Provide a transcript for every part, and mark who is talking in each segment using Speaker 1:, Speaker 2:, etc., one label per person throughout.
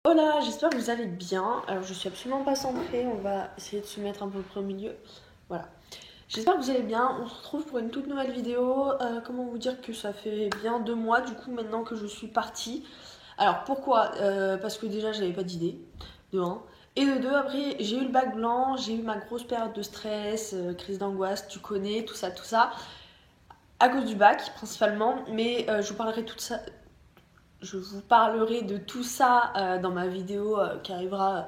Speaker 1: Hola, j'espère que vous allez bien. Alors, je suis absolument pas centrée, on va essayer de se mettre un peu près au milieu. Voilà. J'espère que vous allez bien. On se retrouve pour une toute nouvelle vidéo. Comment vous dire que ça fait bien 2 mois du coup maintenant que je suis partie. Alors, pourquoi Parce que déjà, j'avais pas d'idée, de un. Et de deux, après, j'ai eu le bac blanc, j'ai eu ma grosse période de stress, crise d'angoisse, tu connais, tout ça, tout ça. À cause du bac, principalement. Mais je vous parlerai de tout ça dans ma vidéo qui arrivera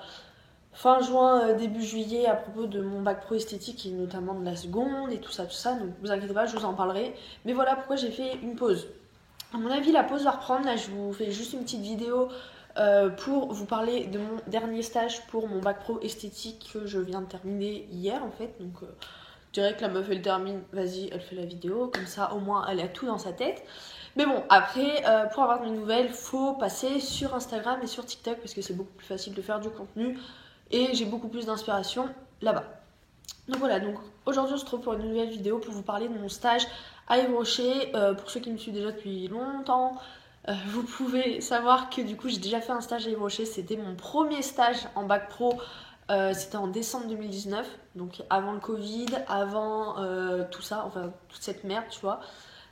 Speaker 1: fin juin, début juillet à propos de mon bac pro esthétique et notamment de la seconde et tout ça, tout ça. Donc vous inquiétez pas, je vous en parlerai. Mais voilà pourquoi j'ai fait une pause. À mon avis, la pause va reprendre. Là, je vous fais juste une petite vidéo pour vous parler de mon dernier stage pour mon bac pro esthétique que je viens de terminer hier en fait. Donc je dirais que la meuf elle termine, vas-y, elle fait la vidéo, comme ça au moins elle a tout dans sa tête. Mais bon, après, pour avoir de mes nouvelles, faut passer sur Instagram et sur TikTok parce que c'est beaucoup plus facile de faire du contenu et j'ai beaucoup plus d'inspiration là-bas. Donc voilà, donc aujourd'hui on se retrouve pour une nouvelle vidéo pour vous parler de mon stage à Yves Rocher. Pour ceux qui me suivent déjà depuis longtemps, vous pouvez savoir que du coup j'ai déjà fait un stage à Yves Rocher. C'était mon premier stage en bac pro. C'était en décembre 2019, donc avant le Covid, avant tout ça, enfin toute cette merde, tu vois.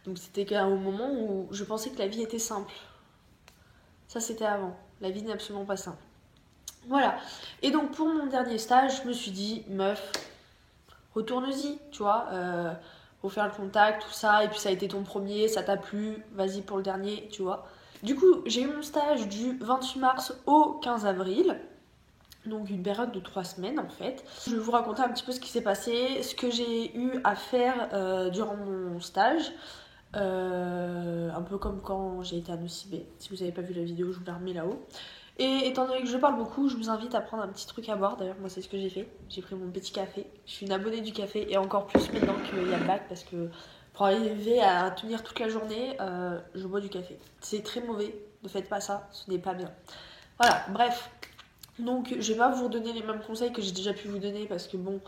Speaker 1: Donc c'était au moment où je pensais que la vie était simple. Ça c'était avant. La vie n'est absolument pas simple. Voilà. Et donc pour mon dernier stage, je me suis dit, meuf, retourne-y, tu vois. Refaire le contact, tout ça. Et puis ça a été ton premier, ça t'a plu, vas-y pour le dernier, tu vois. Du coup, j'ai eu mon stage du 28 mars au 15 avril. Donc une période de 3 semaines en fait. Je vais vous raconter un petit peu ce qui s'est passé, ce que j'ai eu à faire durant mon stage. Un peu comme quand j'ai été à Nocibé. Si vous n'avez pas vu la vidéo, je vous la remets là-haut. Et étant donné que je parle beaucoup, je vous invite à prendre un petit truc à boire. D'ailleurs, moi, c'est ce que j'ai fait. J'ai pris mon petit café. Je suis une abonnée du café et encore plus maintenant qu'il y a le bac parce que pour arriver à tenir toute la journée, je bois du café. C'est très mauvais. Ne faites pas ça. Ce n'est pas bien. Voilà, bref. Donc, je vais pas vous redonner les mêmes conseils que j'ai déjà pu vous donner parce que bon,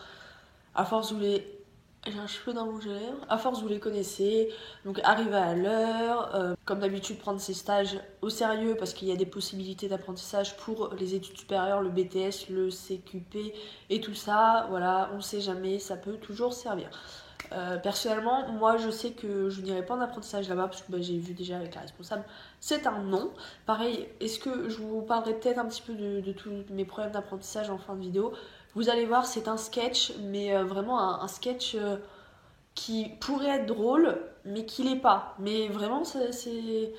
Speaker 1: à force vous les j'ai un cheveu dans le rouge à lèvres. À force, vous les connaissez. Donc, arriver à l'heure. Comme d'habitude, prendre ses stages au sérieux parce qu'il y a des possibilités d'apprentissage pour les études supérieures, le BTS, le CQP et tout ça. Voilà, on sait jamais, ça peut toujours servir. Personnellement, moi, je sais que je n'irai pas en apprentissage là-bas parce que j'ai vu déjà avec la responsable. C'est un non. Pareil, est-ce que je vous parlerai peut-être un petit peu de tous mes problèmes d'apprentissage en fin de vidéo. Vous allez voir, c'est un sketch, mais vraiment un sketch qui pourrait être drôle, mais qui l'est pas. Mais vraiment, c'est.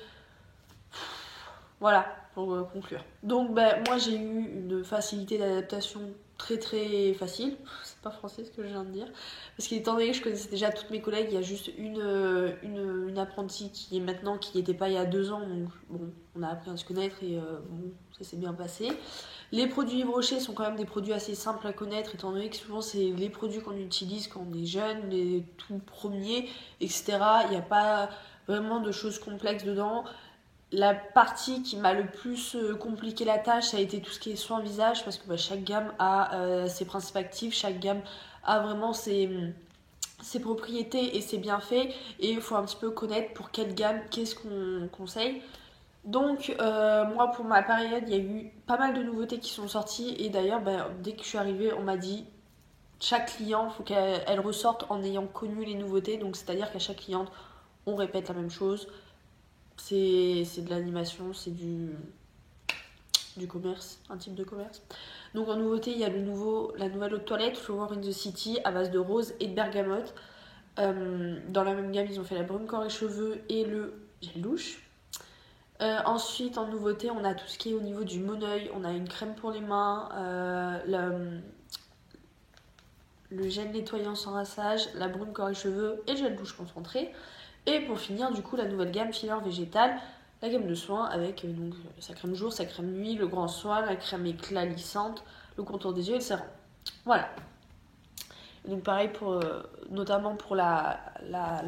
Speaker 1: Voilà, pour conclure. Donc, moi, j'ai eu une facilité d'adaptation très très facile. C'est pas français ce que je viens de dire. Parce qu'étant donné que je connaissais déjà toutes mes collègues, il y a juste une apprentie qui est maintenant, qui n'était pas il y a 2 ans. Donc, bon, on a appris à se connaître et bon, ça s'est bien passé. Les produits Yves Rocher sont quand même des produits assez simples à connaître, étant donné que souvent c'est les produits qu'on utilise quand on est jeune, les tout premiers, etc. Il n'y a pas vraiment de choses complexes dedans. La partie qui m'a le plus compliqué la tâche, ça a été tout ce qui est soin visage, parce que chaque gamme a ses principes actifs, chaque gamme a vraiment ses propriétés et ses bienfaits, et il faut un petit peu connaître pour quelle gamme, qu'est-ce qu'on conseille. Donc, moi, pour ma période, il y a eu pas mal de nouveautés qui sont sorties. Et d'ailleurs, dès que je suis arrivée, on m'a dit chaque client, il faut qu'elle ressorte en ayant connu les nouveautés. Donc, c'est-à-dire qu'à chaque cliente, on répète la même chose. C'est de l'animation, c'est du commerce, un type de commerce. Donc, en nouveauté, il y a la nouvelle eau de toilette, Flower in the City, à base de rose et de bergamote. Dans la même gamme, ils ont fait la brume corps et cheveux et le gel douche. Ensuite, en nouveauté, on a tout ce qui est au niveau du mon-œil. On a une crème pour les mains, le gel nettoyant sans rinçage, la brume corps et cheveux et le gel douche concentré. Et pour finir, du coup, la nouvelle gamme filler végétal, la gamme de soins avec donc, sa crème jour, sa crème nuit, le grand soin, la crème éclat lissante, le contour des yeux et le sérum. Voilà. Donc pareil, notamment pour la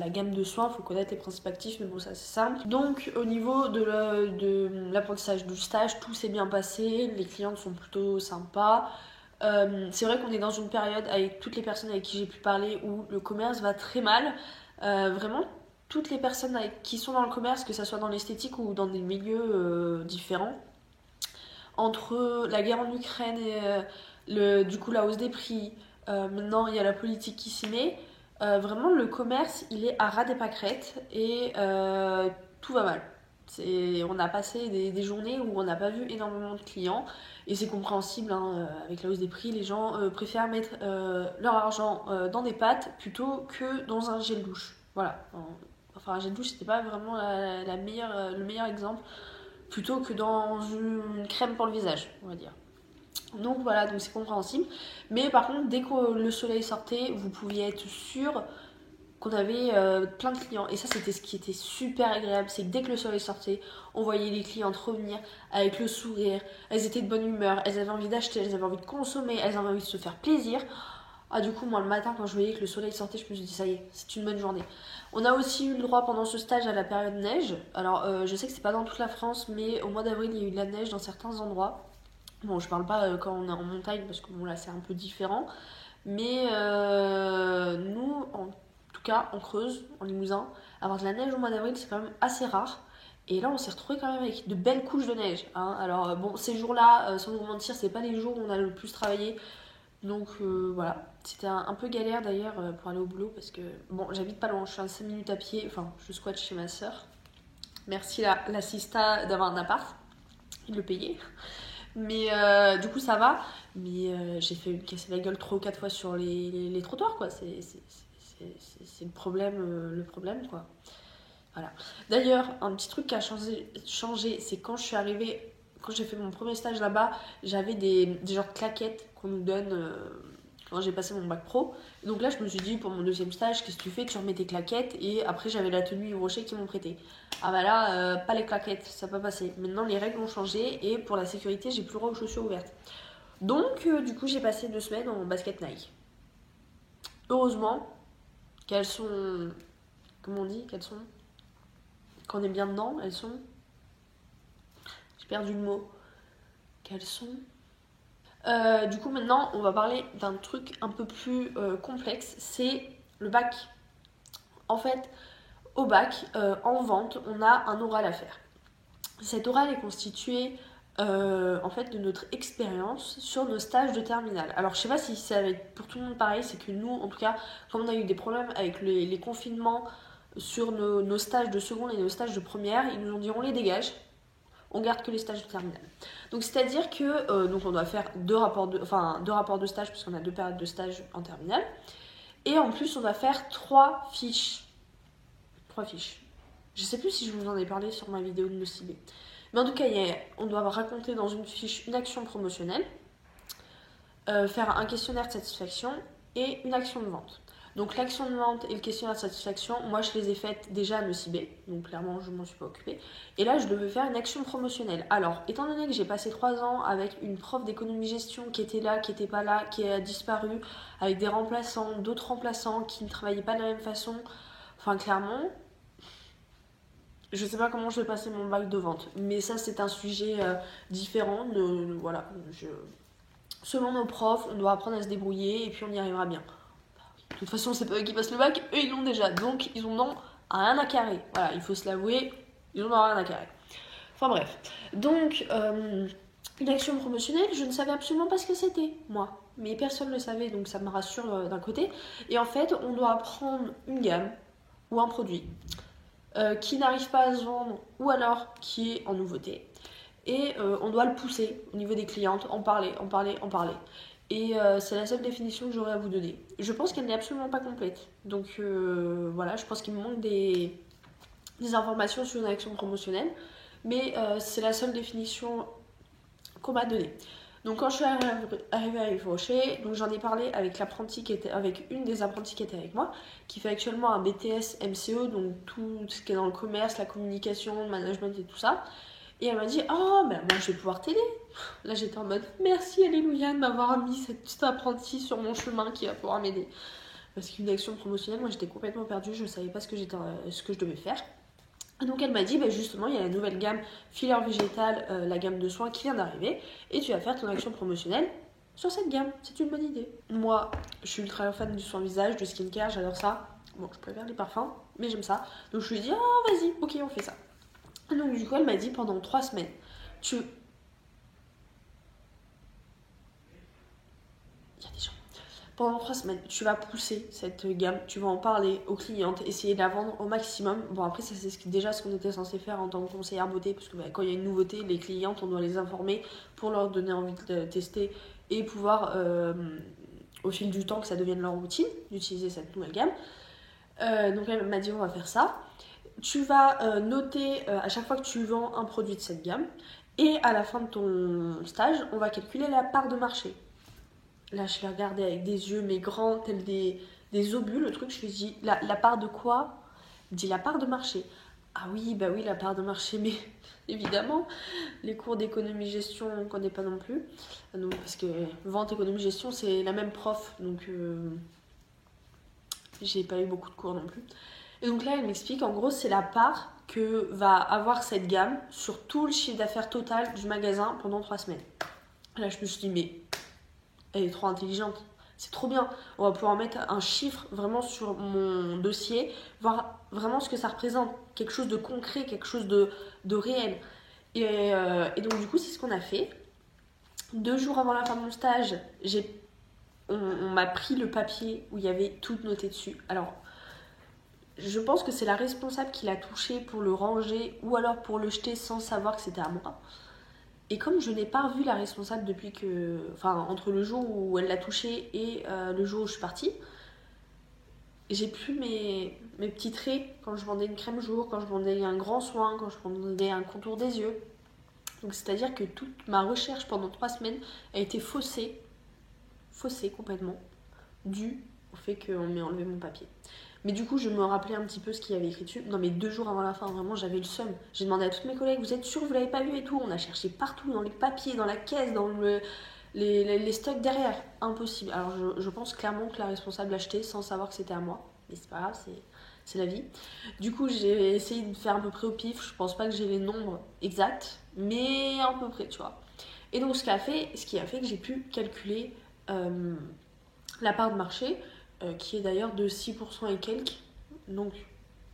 Speaker 1: gamme de soins, il faut connaître les principes actifs, mais bon ça c'est simple. Donc au niveau de l'apprentissage du stage, tout s'est bien passé, les clientes sont plutôt sympas. C'est vrai qu'on est dans une période avec toutes les personnes avec qui j'ai pu parler où le commerce va très mal. Vraiment, toutes les personnes qui sont dans le commerce, que ce soit dans l'esthétique ou dans des milieux différents, entre la guerre en Ukraine et du coup la hausse des prix, maintenant il y a la politique qui s'y met, vraiment le commerce il est à ras des pâquerettes et tout va mal. On a passé des journées où on n'a pas vu énormément de clients et c'est compréhensible, hein, avec la hausse des prix, les gens préfèrent mettre leur argent dans des pâtes plutôt que dans un gel douche. Voilà. Enfin, un gel douche c'était pas vraiment le meilleur exemple, plutôt que dans une crème pour le visage, on va dire. Donc voilà, donc c'est compréhensible. Mais par contre, dès que le soleil sortait, vous pouviez être sûr qu'on avait plein de clients. Et ça, c'était ce qui était super agréable. C'est que dès que le soleil sortait, on voyait les clientes revenir avec le sourire. Elles étaient de bonne humeur, elles avaient envie d'acheter, elles avaient envie de consommer, elles avaient envie de se faire plaisir. Ah, du coup, moi, le matin, quand je voyais que le soleil sortait, je me suis dit, ça y est, c'est une bonne journée. On a aussi eu le droit pendant ce stage à la période neige. Alors, je sais que c'est pas dans toute la France, mais au mois d'avril, il y a eu de la neige dans certains endroits. Bon, je parle pas quand on est en montagne, parce que bon, là, c'est un peu différent. Mais nous, en tout cas, en Creuse, en Limousin, avoir de la neige au mois d'avril, c'est quand même assez rare. Et là, on s'est retrouvé quand même avec de belles couches de neige, hein. Alors, bon, ces jours-là, sans vous mentir, c'est pas les jours où on a le plus travaillé. Donc voilà, c'était un peu galère d'ailleurs pour aller au boulot parce que bon, j'habite pas loin, je suis à 5 minutes à pied, enfin je squatte chez ma soeur. Merci la Sista d'avoir un appart, il le payait. Mais du coup ça va, mais j'ai fait me casser la gueule 3 ou 4 fois sur les trottoirs quoi, c'est le problème quoi. Voilà. D'ailleurs, un petit truc qui a changé c'est quand je suis arrivée, quand j'ai fait mon premier stage là-bas, j'avais des genres de claquettes qu'on nous donne quand j'ai passé mon bac pro. Donc là, je me suis dit, pour mon deuxième stage, qu'est-ce que tu fais? Tu remets tes claquettes et après, j'avais la tenue Yves Rocher qui m'ont prêté. Ah bah là, pas les claquettes, ça n'a pas passé. Maintenant, les règles ont changé et pour la sécurité, j'ai plus le droit aux chaussures ouvertes. Donc, du coup, j'ai passé 2 semaines en basket Nike. Heureusement qu'elles sont. Comment on dit qu'elles sont? Quand on est bien dedans, elles sont. J'ai perdu le mot. Qu'elles sont. Du coup, maintenant, on va parler d'un truc un peu plus complexe, c'est le bac. En fait, au bac, en vente, on a un oral à faire. Cet oral est constitué en fait de notre expérience sur nos stages de terminale. Alors, je sais pas si ça va être pour tout le monde pareil, c'est que nous, en tout cas, comme on a eu des problèmes avec les confinements sur nos stages de seconde et nos stages de première, ils nous ont dit on les dégage. On garde que les stages de terminale. Donc c'est-à-dire que donc on doit faire deux rapports de stage parce qu'on a 2 périodes de stage en terminale. Et en plus on va faire 3 fiches. 3 fiches. Je sais plus si je vous en ai parlé sur ma vidéo de Nocibé. Mais en tout cas, on doit raconter dans une fiche une action promotionnelle, faire un questionnaire de satisfaction et une action de vente. Donc l'action de vente et le questionnaire de satisfaction, moi je les ai faites déjà à Nocibé, donc clairement je m'en suis pas occupée. Et là je devais faire une action promotionnelle. Alors, étant donné que j'ai passé 3 ans avec une prof d'économie-gestion qui était là, qui était pas là, qui a disparu, avec des remplaçants, d'autres remplaçants qui ne travaillaient pas de la même façon, enfin clairement, je sais pas comment je vais passer mon bac de vente. Mais ça c'est un sujet différent, voilà. Selon nos profs, on doit apprendre à se débrouiller et puis on y arrivera bien. De toute façon, c'est pas eux qui passent le bac, eux ils l'ont déjà. Donc ils en ont rien à carrer. Voilà, il faut se l'avouer, ils en ont rien à carrer. Enfin bref. Donc, une action promotionnelle, je ne savais absolument pas ce que c'était, moi. Mais personne ne le savait, donc ça me rassure d'un côté. Et en fait, on doit prendre une gamme ou un produit qui n'arrive pas à se vendre ou alors qui est en nouveauté. Et on doit le pousser au niveau des clientes, en parler. Et c'est la seule définition que j'aurais à vous donner. Je pense qu'elle n'est absolument pas complète. Donc voilà, je pense qu'il me manque des informations sur une action promotionnelle. Mais c'est la seule définition qu'on m'a donnée. Donc quand je suis arrivée à Yves Rocher, donc j'en ai parlé avec une des apprenties qui était avec moi, qui fait actuellement un BTS MCE, donc tout ce qui est dans le commerce, la communication, le management et tout ça. Et elle m'a dit, oh, ben moi je vais pouvoir t'aider. Là j'étais en mode, merci Alléluia de m'avoir mis cette petite apprentie sur mon chemin qui va pouvoir m'aider. Parce qu'une action promotionnelle, moi j'étais complètement perdue, je ne savais pas ce que je devais faire. Et donc elle m'a dit, ben justement il y a la nouvelle gamme filler végétal, la gamme de soins qui vient d'arriver, et tu vas faire ton action promotionnelle sur cette gamme, c'est une bonne idée. Moi, je suis ultra fan du soin visage, du skincare, j'adore ça. Bon, je préfère les parfums, mais j'aime ça. Donc je lui ai dit, oh vas-y, ok on fait ça. Donc du coup elle m'a dit pendant 3 semaines, y a des gens. Pendant 3 semaines, tu vas pousser cette gamme, tu vas en parler aux clientes, essayer de la vendre au maximum. Bon, après, ça c'est déjà ce qu'on était censé faire en tant que conseillère beauté, parce que quand il y a une nouveauté, les clientes, on doit les informer pour leur donner envie de tester et pouvoir, au fil du temps, que ça devienne leur routine d'utiliser cette nouvelle gamme. Donc elle m'a dit, on va faire ça. Tu vas noter à chaque fois que tu vends un produit de cette gamme, et à la fin de ton stage, on va calculer la part de marché. Là, je l'ai regardé avec des yeux, mais grands, tels des obus, le truc. Je lui ai dit, la part de quoi? Il me dit, la part de marché. Ah oui, bah oui, la part de marché, mais évidemment, les cours d'économie-gestion, on ne connaît pas non plus. Donc, parce que vente, économie-gestion, c'est la même prof, donc j'ai pas eu beaucoup de cours non plus. Et donc là, elle m'explique, en gros, c'est la part que va avoir cette gamme sur tout le chiffre d'affaires total du magasin pendant 3 semaines. Là, je me suis dit, mais elle est trop intelligente. C'est trop bien. On va pouvoir mettre un chiffre vraiment sur mon dossier, voir vraiment ce que ça représente. Quelque chose de concret, quelque chose de réel. Et donc, du coup, c'est ce qu'on a fait. 2 jours avant la fin de mon stage, on m'a pris le papier où il y avait tout noté dessus. Alors, je pense que c'est la responsable qui l'a touché pour le ranger ou alors pour le jeter sans savoir que c'était à moi. Et comme je n'ai pas revu la responsable depuis que... Enfin, entre le jour où elle l'a touché et le jour où je suis partie, j'ai plus mes petits traits quand je vendais une crème jour, quand je vendais un grand soin, quand je vendais un contour des yeux. Donc c'est-à-dire que toute ma recherche pendant 3 semaines a été faussée complètement, due au fait qu'on m'ait enlevé mon papier. Mais du coup, je me rappelais un petit peu ce qu'il y avait écrit dessus. Non, mais 2 jours avant la fin, vraiment, j'avais le seum. J'ai demandé à toutes mes collègues, vous êtes sûrs que vous l'avez pas vu et tout? On a cherché partout, dans les papiers, dans la caisse, dans les stocks derrière. Impossible. Alors, je pense clairement que la responsable l'a acheté sans savoir que c'était à moi. Mais c'est pas grave, c'est la vie. Du coup, j'ai essayé de faire à peu près au pif. Je pense pas que j'ai les nombres exacts, mais à peu près, tu vois. Et donc, ce qui a fait que j'ai pu calculer la part de marché, qui est d'ailleurs de 6% et quelques. Donc,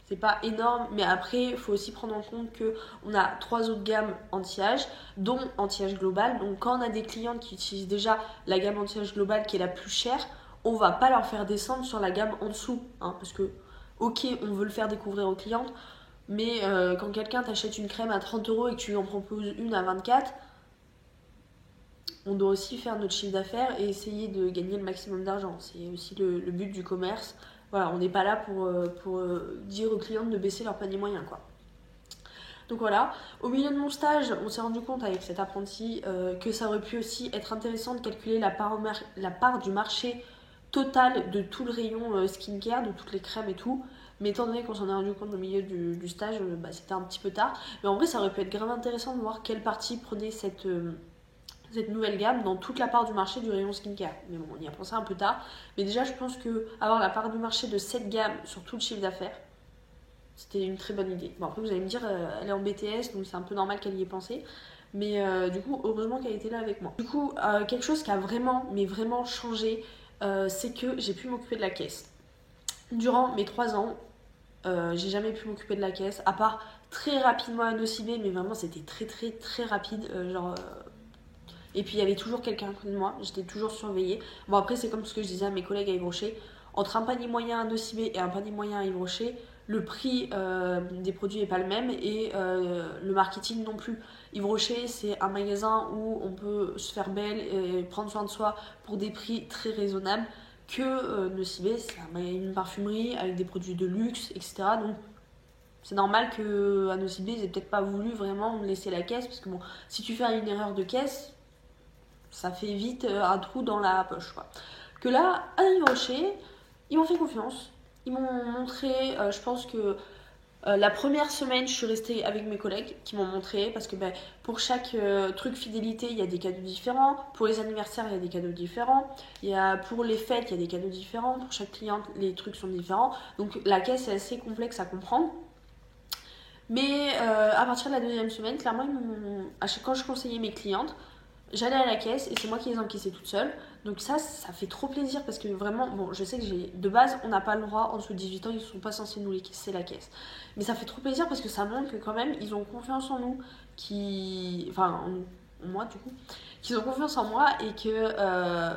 Speaker 1: c'est pas énorme, mais après, il faut aussi prendre en compte qu'on a 3 autres gammes anti-âge, dont anti-âge global. Donc, quand on a des clientes qui utilisent déjà la gamme anti-âge global qui est la plus chère, on va pas leur faire descendre sur la gamme en dessous. Parce que, ok, on veut le faire découvrir aux clientes, mais quand quelqu'un t'achète une crème à 30€ et que tu lui en proposes une à 24, on doit aussi faire notre chiffre d'affaires et essayer de gagner le maximum d'argent. C'est aussi le but du commerce. Voilà, on n'est pas là pour dire aux clients de baisser leur panier moyen, quoi. Donc voilà, au milieu de mon stage, on s'est rendu compte avec cet apprenti que ça aurait pu aussi être intéressant de calculer la part du marché total de tout le rayon skincare, de toutes les crèmes et tout. Mais étant donné qu'on s'en est rendu compte au milieu du stage, c'était un petit peu tard. Mais en vrai, ça aurait pu être grave intéressant de voir quelle partie prenait cette nouvelle gamme dans toute la part du marché du rayon skincare. Mais bon, on y a pensé un peu tard. Mais déjà, je pense que avoir la part du marché de cette gamme sur tout le chiffre d'affaires, c'était une très bonne idée. Bon, après, vous allez me dire, elle est en BTS, donc c'est un peu normal qu'elle y ait pensé. Mais du coup, heureusement qu'elle était là avec moi. Du coup, quelque chose qui a vraiment, mais vraiment changé, c'est que j'ai pu m'occuper de la caisse. Durant mes 3 ans, j'ai jamais pu m'occuper de la caisse, à part très rapidement à Nocibé, mais vraiment, c'était très, très, très rapide. Et puis il y avait toujours quelqu'un à côté de moi, j'étais toujours surveillée. Bon, après, c'est comme ce que je disais à mes collègues à Yves Rocher. Entre un panier moyen à Nocibé et un panier moyen à Yves Rocher, le prix des produits n'est pas le même et le marketing non plus. Yves Rocher, c'est un magasin où on peut se faire belle et prendre soin de soi pour des prix très raisonnables. Que Nocibé, c'est une parfumerie avec des produits de luxe, etc. Donc c'est normal qu'à Nocibé, ils aient peut-être pas voulu vraiment me laisser la caisse, parce que bon, si tu fais une erreur de caisse, ça fait vite un trou dans la poche, quoi. Que là, à Yves Rocher, ils m'ont fait confiance. Ils m'ont montré, je pense que la première semaine, je suis restée avec mes collègues qui m'ont montré, parce que pour chaque truc fidélité, il y a des cadeaux différents. Pour les anniversaires, il y a des cadeaux différents. Pour les fêtes, il y a des cadeaux différents. Pour chaque cliente, les trucs sont différents. Donc la caisse est assez complexe à comprendre. Mais à partir de la 2e semaine, clairement, quand je conseillais mes clientes, j'allais à la caisse et c'est moi qui les encaissais toute seule. Donc ça fait trop plaisir parce que vraiment, bon, je sais que de base, on n'a pas le droit, en dessous de 18 ans, ils ne sont pas censés nous laisser la caisse. Mais ça fait trop plaisir parce que ça montre que quand même, ils ont confiance en nous, enfin, en moi du coup, qu'ils ont confiance en moi et que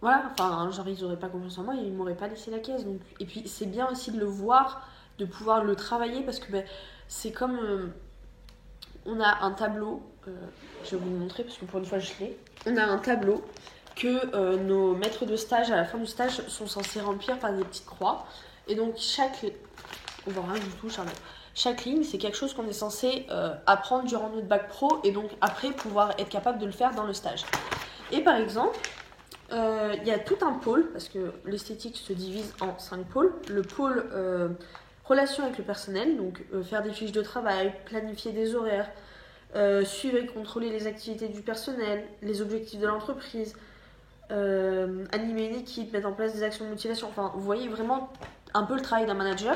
Speaker 1: voilà, enfin, genre ils auraient pas confiance en moi, ils m'auraient pas laissé la caisse. Donc... Et puis c'est bien aussi de le voir, de pouvoir le travailler, parce que c'est comme... on a un tableau, je vais vous le montrer parce que pour une fois je l'ai. On a un tableau que nos maîtres de stage à la fin du stage sont censés remplir par des petites croix. Et donc on voit rien du tout, Charlotte. Chaque ligne, c'est quelque chose qu'on est censé apprendre durant notre bac pro et donc après pouvoir être capable de le faire dans le stage. Et par exemple, il y a tout un pôle, parce que l'esthétique se divise en 5 pôles. Le pôle relation avec le personnel, donc faire des fiches de travail, planifier des horaires, suivre et contrôler les activités du personnel, les objectifs de l'entreprise, animer une équipe, mettre en place des actions de motivation. Enfin, vous voyez vraiment un peu le travail d'un manager.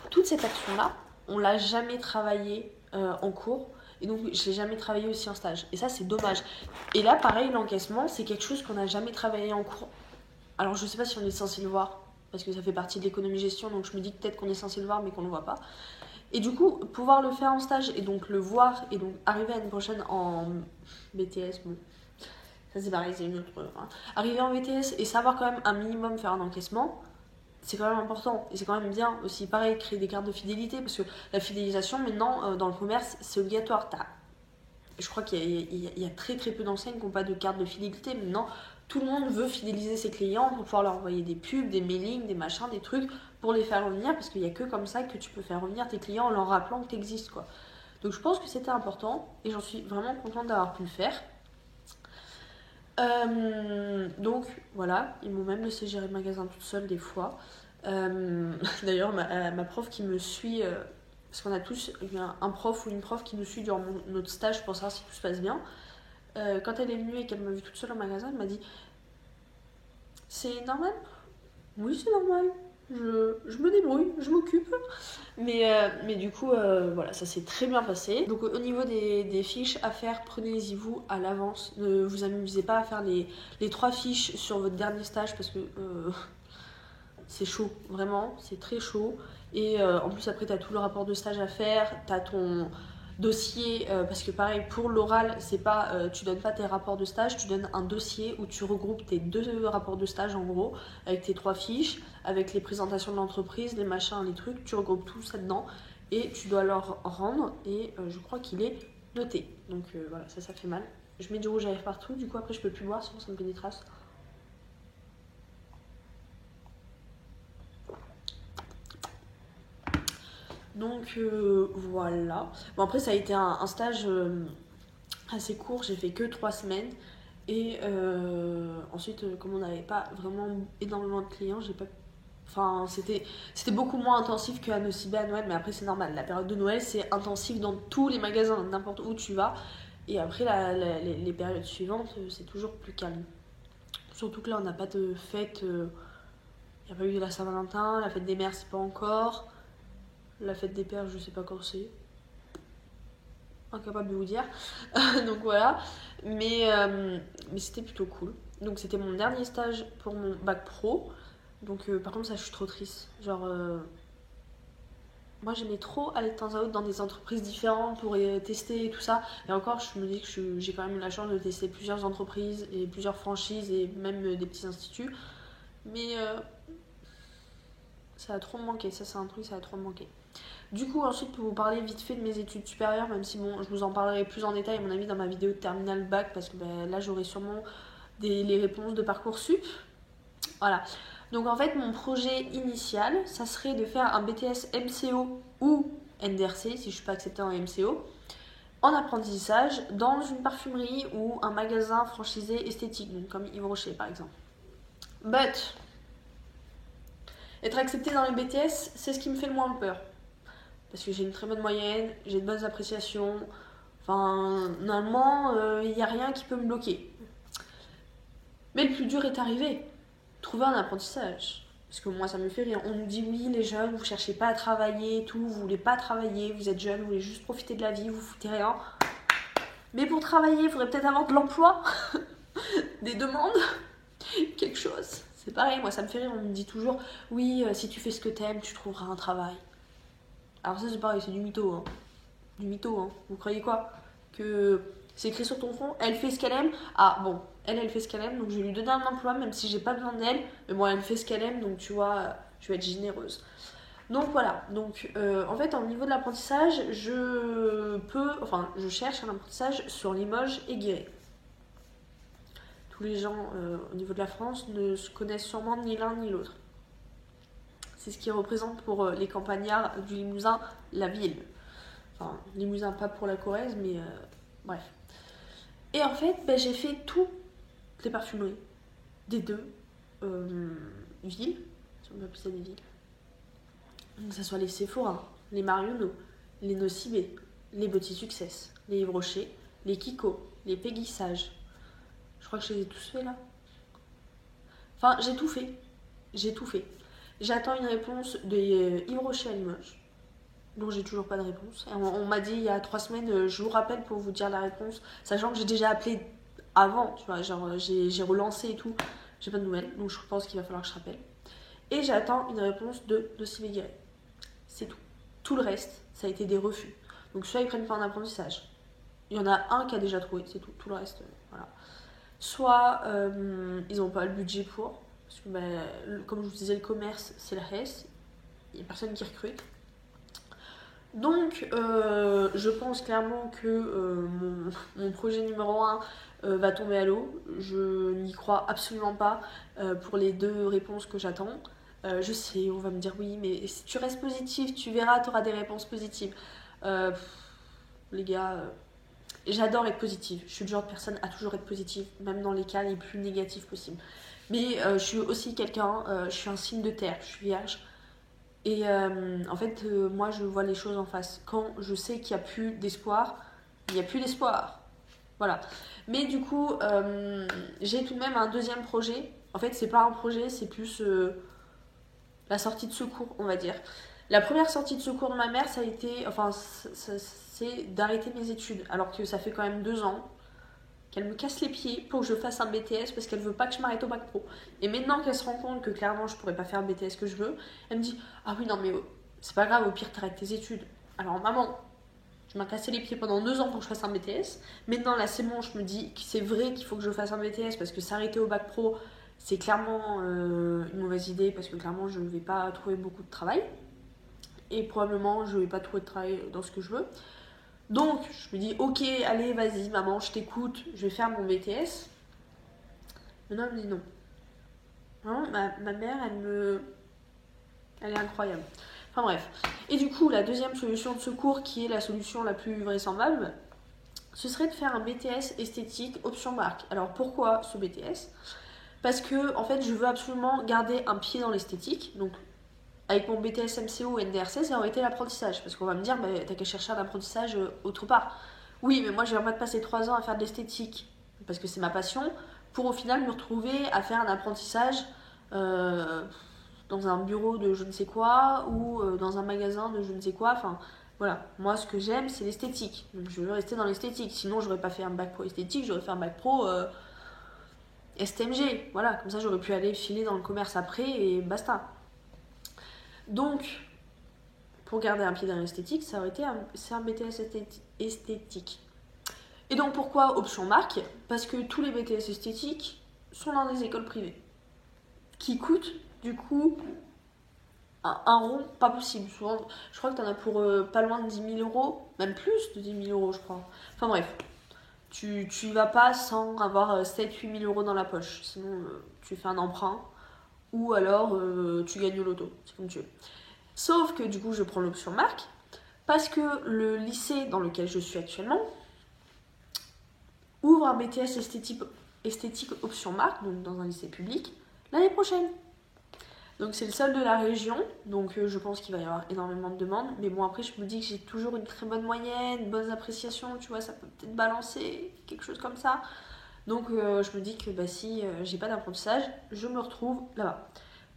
Speaker 1: Toute cette action-là, on l'a jamais travaillée en cours. Et donc, je l'ai jamais travaillé aussi en stage. Et ça, c'est dommage. Et là, pareil, l'encaissement, c'est quelque chose qu'on n'a jamais travaillé en cours. Alors, je sais pas si on est censé le voir, parce que ça fait partie de l'économie-gestion, donc je me dis que peut-être qu'on est censé le voir, mais qu'on ne le voit pas. Et du coup, pouvoir le faire en stage, et donc le voir, et donc arriver à l'année prochaine en BTS, bon, ça c'est pareil, c'est une autre... Hein. Arriver en BTS et savoir quand même un minimum faire un encaissement, c'est quand même important et c'est quand même bien aussi. Pareil, créer des cartes de fidélité parce que la fidélisation maintenant dans le commerce c'est obligatoire. Je crois qu'il y a très très peu d'enseignes qui n'ont pas de carte de fidélité. Maintenant, tout le monde veut fidéliser ses clients pour pouvoir leur envoyer des pubs, des mailings, des machins, des trucs pour les faire revenir parce qu'il n'y a que comme ça que tu peux faire revenir tes clients en leur rappelant que tu existes, quoi. Donc je pense que c'était important et j'en suis vraiment contente d'avoir pu le faire. Donc voilà, ils m'ont même laissé gérer le magasin toute seule des fois. D'ailleurs, ma prof qui me suit, parce qu'on a tous un prof ou une prof qui nous suit durant notre stage pour savoir si tout se passe bien. Quand elle est venue et qu'elle m'a vue toute seule au magasin, elle m'a dit: c'est normal? Oui, c'est normal. Je me débrouille, je m'occupe. Mais du coup, voilà, ça s'est très bien passé. Donc au niveau des fiches à faire, prenez-y vous à l'avance. Ne vous amusez pas à faire les 3 fiches sur votre dernier stage parce que c'est chaud, vraiment, c'est très chaud. Et en plus après, tu as tout le rapport de stage à faire, tu as ton dossier, parce que pareil, pour l'oral, c'est pas, tu donnes pas tes rapports de stage, tu donnes un dossier où tu regroupes tes 2 rapports de stage en gros, avec tes 3 fiches, avec les présentations de l'entreprise, les machins, les trucs, tu regroupes tout ça dedans et tu dois leur rendre et je crois qu'il est noté. Donc voilà, ça fait mal. Je mets du rouge à lèvres partout, du coup après je peux plus boire sinon ça me fait des traces. Donc voilà. Bon après ça a été un stage assez court, j'ai fait que 3 semaines. Et ensuite comme on n'avait pas vraiment énormément de clients, j'ai pas... Enfin c'était beaucoup moins intensif qu'à Nocibé à Noël, mais après c'est normal. La période de Noël c'est intensif dans tous les magasins, n'importe où tu vas. Et après les périodes suivantes c'est toujours plus calme. Surtout que là on n'a pas de fête, il n'y a pas eu de la Saint-Valentin, la fête des mères c'est pas encore. La fête des pères, je sais pas quand c'est. Incapable de vous dire. Donc voilà. Mais c'était plutôt cool. Donc c'était mon dernier stage pour mon bac pro. Donc par contre ça je suis trop triste. Genre moi j'aimais trop aller de temps à autre dans des entreprises différentes pour tester et tout ça. Et encore je me dis que j'ai quand même eu la chance de tester plusieurs entreprises et plusieurs franchises et même des petits instituts. Mais ça a trop me manqué. Ça c'est un truc, ça a trop me manqué. Du coup, ensuite, pour vous parler vite fait de mes études supérieures, même si bon, je vous en parlerai plus en détail, à mon avis, dans ma vidéo de terminale bac, parce que là, j'aurai sûrement les réponses de Parcoursup. Voilà. Donc, en fait, mon projet initial, ça serait de faire un BTS MCO ou NDRC, si je ne suis pas acceptée en MCO, en apprentissage, dans une parfumerie ou un magasin franchisé esthétique, donc comme Yves Rocher, par exemple. But, être acceptée dans les BTS, c'est ce qui me fait le moins peur. Parce que j'ai une très bonne moyenne, j'ai de bonnes appréciations. Enfin, normalement, il n'y a rien qui peut me bloquer. Mais le plus dur est arrivé. Trouver un apprentissage. Parce que moi, ça me fait rire. On nous dit oui, les jeunes, vous cherchez pas à travailler et tout, vous voulez pas travailler, vous êtes jeunes, vous voulez juste profiter de la vie, vous foutez rien. Mais pour travailler, il faudrait peut-être avoir de l'emploi, des demandes, quelque chose. C'est pareil, moi, ça me fait rire. On me dit toujours oui, si tu fais ce que t'aimes, tu trouveras un travail. Alors ça c'est pareil, c'est du mytho, hein. Du mytho, hein. Vous croyez quoi? Que C'est écrit sur ton front, elle fait ce qu'elle aime. Ah bon, elle fait ce qu'elle aime, donc je vais lui donner un emploi, même si j'ai pas besoin d'elle. Mais bon, elle fait ce qu'elle aime, donc tu vois, je vais être généreuse. Donc voilà, donc en fait, au niveau de l'apprentissage, je cherche un apprentissage sur Limoges et Guéret. Tous les gens au niveau de la France ne se connaissent sûrement ni l'un ni l'autre. C'est ce qui représente pour les campagnards du Limousin la ville. Enfin, Limousin pas pour la Corrèze, mais bref. Et en fait, j'ai fait toutes les parfumeries des deux villes, si on peut appeler ça des villes. Donc, que ce soit les Sephora, les Marionneau, les Nocibé, les Body Success, les Yves Rocher, les Kiko, les Peggy Sage. Je crois que je les ai tous faits là. Enfin, j'ai tout fait. J'attends une réponse de Yves Rocher à Limoges, dont j'ai toujours pas de réponse. Et on m'a dit il y a 3 semaines, je vous rappelle pour vous dire la réponse, sachant que j'ai déjà appelé avant, tu vois, genre j'ai relancé et tout, j'ai pas de nouvelles, donc je pense qu'il va falloir que je rappelle. Et j'attends une réponse de Nocibé Guéret. C'est tout. Tout le reste, ça a été des refus. Donc soit ils prennent pas un apprentissage. Il y en a un qui a déjà trouvé, c'est tout. Tout le reste, voilà. Soit ils n'ont pas le budget pour. Parce que comme je vous disais, le commerce, c'est la hesse. Il n'y a personne qui recrute. Donc je pense clairement que mon projet numéro 1 va tomber à l'eau. Je n'y crois absolument pas pour les 2 réponses que j'attends. Je sais, on va me dire oui, mais si tu restes positif, tu verras, tu auras des réponses positives. Les gars, j'adore être positive. Je suis le genre de personne à toujours être positive, même dans les cas les plus négatifs possibles. Mais je suis aussi quelqu'un, je suis un signe de terre, je suis vierge. Et en fait, moi, je vois les choses en face. Quand je sais qu'il n'y a plus d'espoir, il n'y a plus d'espoir. Voilà. Mais du coup, j'ai tout de même un deuxième projet. En fait, c'est pas un projet, c'est plus la sortie de secours, on va dire. La première sortie de secours de ma mère, ça a été, c'est d'arrêter mes études, alors que ça fait quand même 2 ans qu'elle me casse les pieds pour que je fasse un BTS parce qu'elle veut pas que je m'arrête au bac pro. Et maintenant qu'elle se rend compte que clairement je pourrais pas faire le BTS que je veux, elle me dit ah oui non mais c'est pas grave, au pire t'arrêtes tes études. Alors maman, tu m'as cassé les pieds pendant 2 ans pour que je fasse un BTS. Maintenant là c'est bon, je me dis que c'est vrai qu'il faut que je fasse un BTS parce que s'arrêter au bac pro c'est clairement une mauvaise idée parce que clairement je ne vais pas trouver beaucoup de travail. Et probablement je vais pas trouver de travail dans ce que je veux. Donc, je me dis, ok, allez, vas-y, maman, je t'écoute, je vais faire mon BTS. Mais non, elle me dit non. Vraiment, ma mère, elle est incroyable. Enfin bref. Et du coup, la deuxième solution de secours, qui est la solution la plus vraisemblable, ce serait de faire un BTS esthétique option marque. Alors, pourquoi ce BTS ? Parce que, en fait, je veux absolument garder un pied dans l'esthétique. Donc, avec mon BTS MCO et NDRC, ça aurait été l'apprentissage. Parce qu'on va me dire, t'as qu'à chercher un apprentissage autre part. Oui, mais moi, je vais pas passer 3 ans à faire de l'esthétique, parce que c'est ma passion, pour au final me retrouver à faire un apprentissage dans un bureau de je ne sais quoi, ou dans un magasin de je ne sais quoi. Enfin, voilà. Moi, ce que j'aime, c'est l'esthétique. Donc, je veux rester dans l'esthétique. Sinon, j'aurais pas fait un bac pro esthétique, j'aurais fait un bac pro STMG. Voilà, comme ça, j'aurais pu aller filer dans le commerce après et basta. Donc, pour garder un pied dans l'esthétique, ça aurait été un BTS esthétique. Et donc pourquoi option marque ? Parce que tous les BTS esthétiques sont dans des écoles privées, qui coûtent du coup un rond pas possible. Souvent, je crois que t'en as pour pas loin de 10 000 euros, même plus de 10 000 euros je crois. Enfin bref, tu y vas pas sans avoir 7-8 000 euros dans la poche. Sinon tu fais un emprunt ou alors tu gagnes au loto, c'est comme tu veux. Sauf que du coup je prends l'option marque parce que le lycée dans lequel je suis actuellement ouvre un BTS esthétique option marque, donc dans un lycée public, l'année prochaine. Donc c'est le seul de la région, donc je pense qu'il va y avoir énormément de demandes. Mais bon, après je me dis que j'ai toujours une très bonne moyenne, bonnes appréciations, tu vois, ça peut peut-être balancer, quelque chose comme ça. Donc je me dis que si j'ai pas d'apprentissage, je me retrouve là-bas.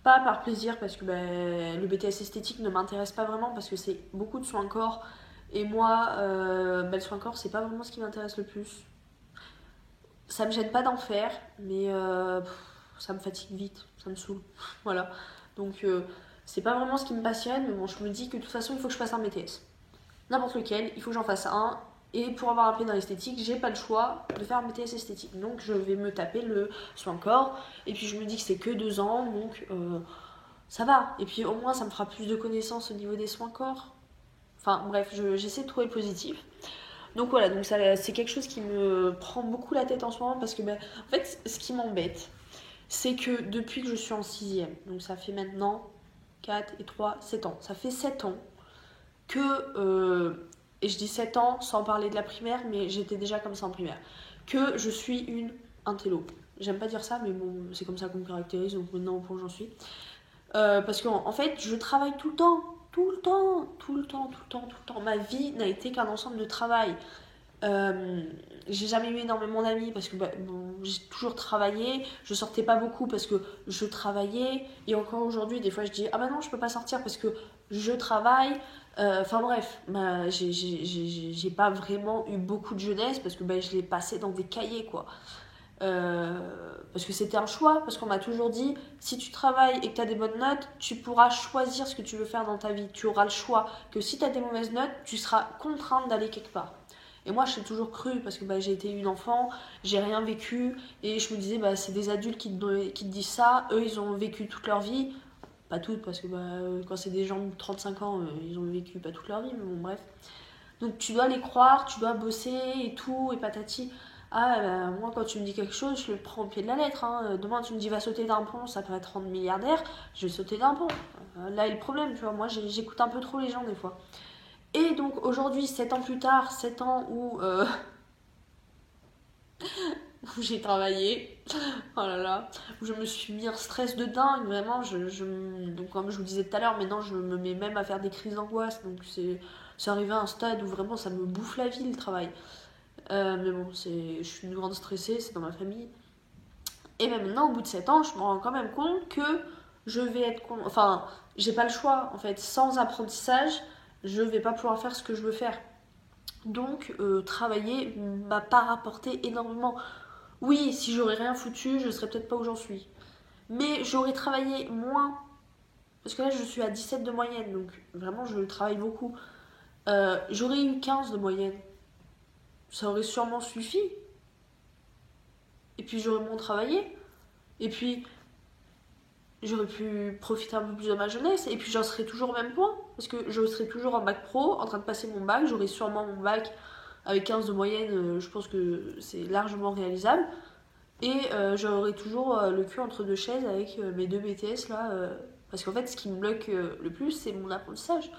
Speaker 1: Pas par plaisir, parce que le BTS esthétique ne m'intéresse pas vraiment, parce que c'est beaucoup de soins corps. Et moi, le soin corps, c'est pas vraiment ce qui m'intéresse le plus. Ça me gêne pas d'en faire, mais ça me fatigue vite, ça me saoule. Voilà. Donc c'est pas vraiment ce qui me passionne, mais bon, je me dis que de toute façon, il faut que je fasse un BTS. N'importe lequel, il faut que j'en fasse un. Et pour avoir un pied dans l'esthétique, j'ai pas le choix de faire un BTS esthétique. Donc je vais me taper le soin corps. Et puis je me dis que c'est que 2 ans, donc ça va. Et puis au moins ça me fera plus de connaissances au niveau des soins corps. Enfin bref, j'essaie de trouver le positif. Donc voilà, donc c'est quelque chose qui me prend beaucoup la tête en ce moment parce que en fait ce qui m'embête, c'est que depuis que je suis en 6ème, donc ça fait maintenant 4 et 3, 7 ans. Ça fait 7 ans que, et je dis 7 ans sans parler de la primaire, mais j'étais déjà comme ça en primaire, que je suis une intello. J'aime pas dire ça, mais bon, c'est comme ça qu'on me caractérise, donc maintenant au point où j'en suis. Parce qu'en fait, je travaille tout le temps, tout le temps, tout le temps, tout le temps, tout le temps. Ma vie n'a été qu'un ensemble de travail. J'ai jamais eu énormément d'amis parce que bon, j'ai toujours travaillé. Je sortais pas beaucoup parce que je travaillais. Et encore aujourd'hui, des fois, je dis ah bah non, je peux pas sortir parce que je travaille. Enfin bref, j'ai pas vraiment eu beaucoup de jeunesse parce que je l'ai passé dans des cahiers quoi. Parce que c'était un choix, parce qu'on m'a toujours dit si tu travailles et que tu as des bonnes notes, tu pourras choisir ce que tu veux faire dans ta vie. Tu auras le choix. Que si tu as des mauvaises notes, tu seras contrainte d'aller quelque part. Et moi, je l'ai toujours cru parce que j'ai été une enfant, j'ai rien vécu et je me disais c'est des adultes qui te disent ça. Eux, ils ont vécu toute leur vie. Pas toutes, parce que quand c'est des gens de 35 ans, ils ont vécu pas toute leur vie, mais bon, bref. Donc tu dois les croire, tu dois bosser et tout, et patati. Ah, moi, quand tu me dis quelque chose, je le prends au pied de la lettre. Hein. Demain, tu me dis va sauter d'un pont, ça peut être rendre milliardaire, je vais sauter d'un pont. Là est le problème, tu vois. Moi, j'écoute un peu trop les gens des fois. Et donc aujourd'hui, 7 ans plus tard, 7 ans où où j'ai travaillé, oh là là, où je me suis mis un stress de dingue, vraiment, donc comme je vous disais tout à l'heure, maintenant je me mets même à faire des crises d'angoisse, donc c'est arrivé à un stade où vraiment ça me bouffe la vie le travail. Mais bon, je suis une grande stressée, c'est dans ma famille. Et même maintenant, au bout de 7 ans, je me rends quand même compte que je vais être... Enfin, j'ai pas le choix, en fait, sans apprentissage, je vais pas pouvoir faire ce que je veux faire. Donc, travailler m'a pas rapporté énormément. Oui, si j'aurais rien foutu, je serais peut-être pas où j'en suis. Mais j'aurais travaillé moins. Parce que là, je suis à 17 de moyenne, donc vraiment, je travaille beaucoup. J'aurais eu 15 de moyenne. Ça aurait sûrement suffi. Et puis, j'aurais moins travaillé. Et puis, j'aurais pu profiter un peu plus de ma jeunesse. Et puis, j'en serais toujours au même point. Parce que je serais toujours en bac pro, en train de passer mon bac. J'aurais sûrement mon bac avec 15 de moyenne. Je pense que c'est largement réalisable. Et j'aurais toujours le cul entre deux chaises avec mes 2 BTS là. Parce qu'en fait, ce qui me bloque le plus, c'est mon apprentissage.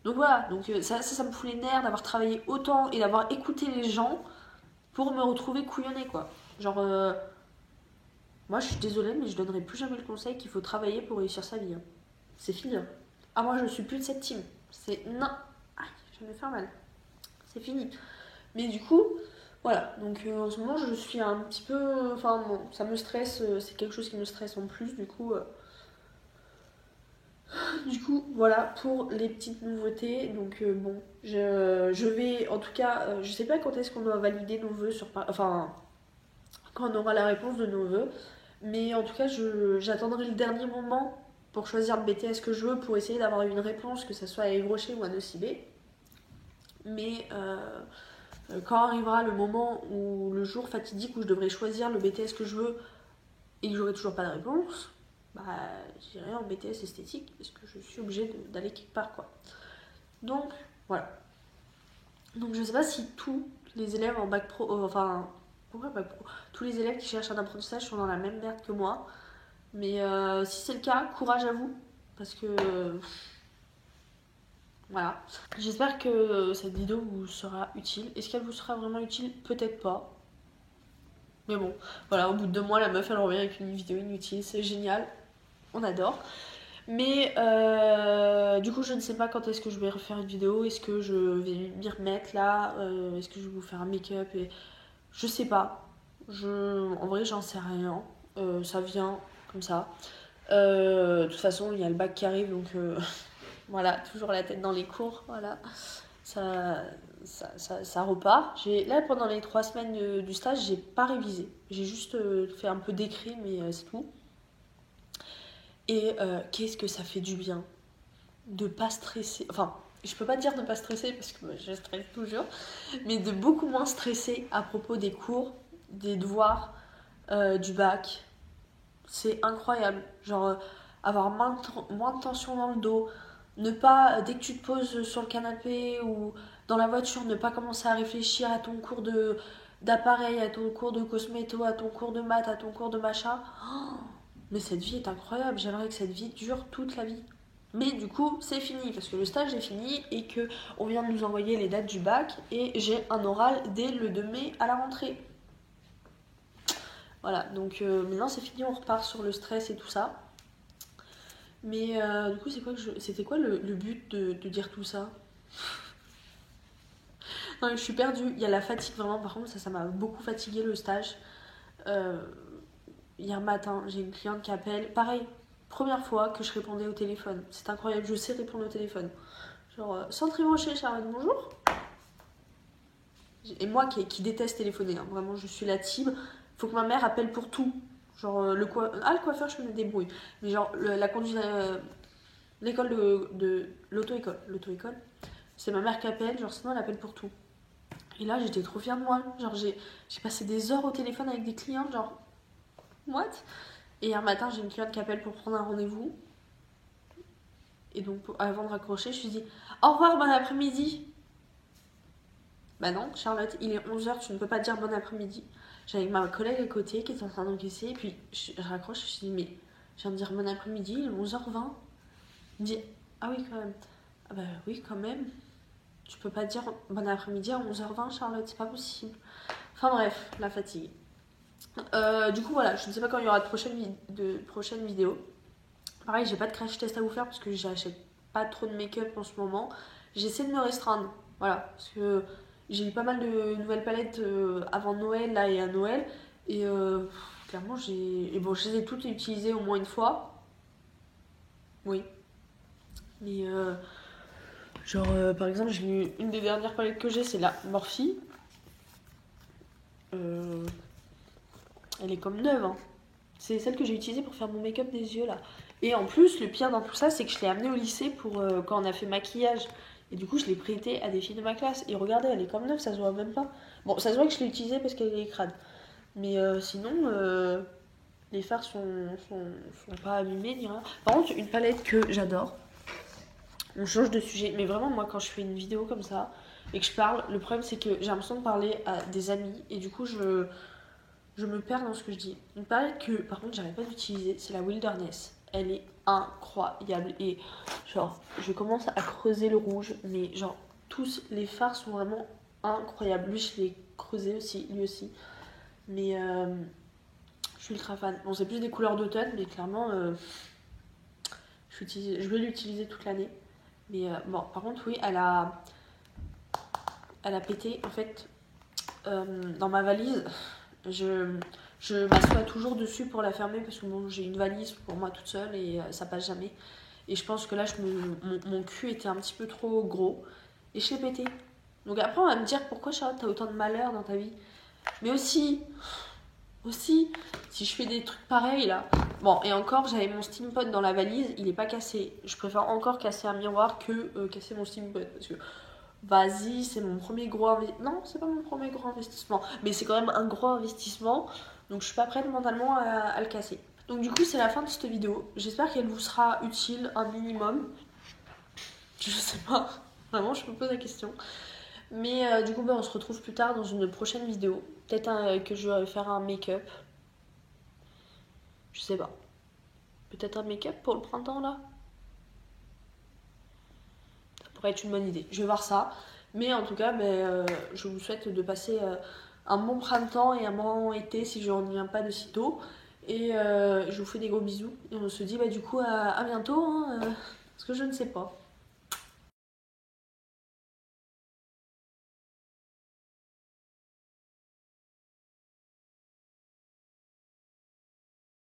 Speaker 1: Donc voilà, donc ça me fout les nerfs d'avoir travaillé autant et d'avoir écouté les gens pour me retrouver couillonnée quoi. Genre, moi je suis désolée, mais je donnerai plus jamais le conseil qu'il faut travailler pour réussir sa vie. Hein. C'est fini. Hein. Ah, moi je suis plus de cette team. C'est. Non. Aïe, je vais me faire mal. C'est fini. Mais du coup, voilà, donc en ce moment je suis un petit peu. Enfin, bon, ça me stresse, c'est quelque chose qui me stresse en plus, du coup. Du coup, voilà pour les petites nouveautés. Donc, bon, je vais en tout cas. Je sais pas quand est-ce qu'on doit valider nos vœux sur. Enfin, quand on aura la réponse de nos vœux. Mais en tout cas, j'attendrai le dernier moment pour choisir le BTS que je veux pour essayer d'avoir une réponse, que ce soit à Yves Rocher ou à Nocibé. Mais. Quand arrivera le moment où le jour fatidique où je devrais choisir le BTS que je veux et que j'aurai toujours pas de réponse, j'irai en BTS esthétique parce que je suis obligée d'aller quelque part quoi. Donc voilà. Donc je sais pas si tous les élèves en bac pro, enfin pourquoi bac pro, tous les élèves qui cherchent un apprentissage sont dans la même merde que moi. Mais si c'est le cas, courage à vous parce que voilà. J'espère que cette vidéo vous sera utile. Est-ce qu'elle vous sera vraiment utile? Peut-être pas. Mais bon, voilà, au bout de 2 mois, la meuf, elle revient avec une vidéo inutile. C'est génial. On adore. Mais du coup, je ne sais pas quand est-ce que je vais refaire une vidéo. Est-ce que je vais m'y remettre là? Est-ce que je vais vous faire un make-up et... Je sais pas. En vrai, j'en sais rien. Ça vient comme ça. De toute façon, il y a le bac qui arrive, donc voilà, toujours la tête dans les cours. Voilà. Ça repart. Là, pendant les 3 semaines du stage, j'ai pas révisé. J'ai juste fait un peu d'écrit, mais c'est tout. Et qu'est-ce que ça fait du bien de pas stresser. Enfin, je peux pas dire ne pas stresser parce que je stresse toujours, mais de beaucoup moins stresser à propos des cours, des devoirs, du bac. C'est incroyable. Genre, avoir moins de tension dans le dos, ne pas, dès que tu te poses sur le canapé ou dans la voiture, ne pas commencer à réfléchir à ton cours d'appareil, à ton cours de cosméto, à ton cours de maths, à ton cours de machin. Oh, mais cette vie est incroyable. J'aimerais que cette vie dure toute la vie. Mais du coup, c'est fini parce que le stage est fini et que on vient de nous envoyer les dates du bac et j'ai un oral dès le 2 mai à la rentrée. Voilà, donc maintenant c'est fini, on repart sur le stress et tout ça. Mais du coup, c'était quoi le but de dire tout ça? Non, je suis perdue. Il y a la fatigue vraiment. Par contre, ça m'a beaucoup fatigué le stage. Euh, Hier matin, j'ai une cliente qui appelle. Pareil, première fois que je répondais au téléphone. C'est incroyable, je sais répondre au téléphone. Genre, sans trémancher, Charlotte, bonjour. Et moi qui déteste téléphoner, hein, vraiment, je suis la team. Faut que ma mère appelle pour tout. Genre, le coiffeur, je me débrouille. Mais genre, la conduite. L'école de l'auto-école. L'auto-école, c'est ma mère qui appelle, genre sinon elle appelle pour tout. Et là, j'étais trop fière de moi. Genre, j'ai passé des heures au téléphone avec des clients, genre, what? Et hier matin, j'ai une cliente qui appelle pour prendre un rendez-vous. Et donc, avant de raccrocher, je lui dis au revoir, bon après-midi. Bah non, Charlotte, il est 11h, tu ne peux pas dire bon après-midi. J'avais ma collègue à côté qui était en train d'encaisser, et puis je raccroche, je lui dis mais je viens de dire bon après-midi, il est 11h20. Il me dit ah oui, quand même. Ah bah oui, quand même. Tu peux pas dire bon après-midi à 11h20, Charlotte, c'est pas possible. Enfin bref, la fatigue. Du coup, voilà, je ne sais pas quand il y aura de prochaines vidéos. Pareil, j'ai pas de crash test à vous faire parce que j'achète pas trop de make-up en ce moment. J'essaie de me restreindre, voilà, parce que j'ai eu pas mal de nouvelles palettes avant Noël là et à Noël. Et clairement, bon, je les ai toutes utilisées au moins une fois. Oui. Mais genre, par exemple, une des dernières palettes que j'ai, c'est la Morphe. Elle est comme neuve, hein. C'est celle que j'ai utilisée pour faire mon make-up des yeux là. Et en plus, le pire dans tout ça, c'est que je l'ai amenée au lycée pour quand on a fait maquillage. Et du coup, je l'ai prêtée à des filles de ma classe. Et regardez, elle est comme neuve, ça se voit même pas. Bon, ça se voit que je l'ai utilisée parce qu'elle est crade. Mais sinon, les fards sont pas abîmés ni rien. Par contre, une palette que j'adore. On change de sujet. Mais vraiment, moi, quand je fais une vidéo comme ça et que je parle, le problème, c'est que j'ai l'impression de parler à des amis. Et du coup, je me perds dans ce que je dis. Une palette que, par contre, j'arrête pas d'utiliser, c'est la Wilderness. Elle est incroyable. Et genre, je commence à creuser le rouge, mais genre, tous les fards sont vraiment incroyables. Lui, je l'ai creusé aussi, lui aussi. Mais je suis ultra fan. Bon, c'est plus des couleurs d'automne, mais clairement, je vais l'utiliser toute l'année. Mais bon, par contre, oui, elle a pété. En fait, dans ma valise, je m'assois toujours dessus pour la fermer parce que bon, j'ai une valise pour moi toute seule et ça passe jamais. Et je pense que là, mon cul était un petit peu trop gros et je l'ai pété. Donc après, on va me dire pourquoi Charlotte, t'as autant de malheur dans ta vie. Mais aussi, si je fais des trucs pareils là. Bon, et encore, j'avais mon steampot dans la valise, il est pas cassé. Je préfère encore casser un miroir que casser mon steampot parce que vas-y, c'est mon premier gros investissement. Non, c'est pas mon premier gros investissement, mais c'est quand même un gros investissement. Donc je suis pas prête mentalement à le casser. Donc du coup, c'est la fin de cette vidéo. J'espère qu'elle vous sera utile un minimum. Je sais pas. Vraiment, je me pose la question. Mais du coup, on se retrouve plus tard dans une prochaine vidéo. Peut-être que je vais faire un make-up. Je sais pas. Peut-être un make-up pour le printemps là. Ça pourrait être une bonne idée. Je vais voir ça. Mais en tout cas, je vous souhaite de passer un bon printemps et un bon été si je ne reviens pas de sitôt. Et je vous fais des gros bisous. Et on se dit du coup à bientôt, hein, parce que je ne sais pas.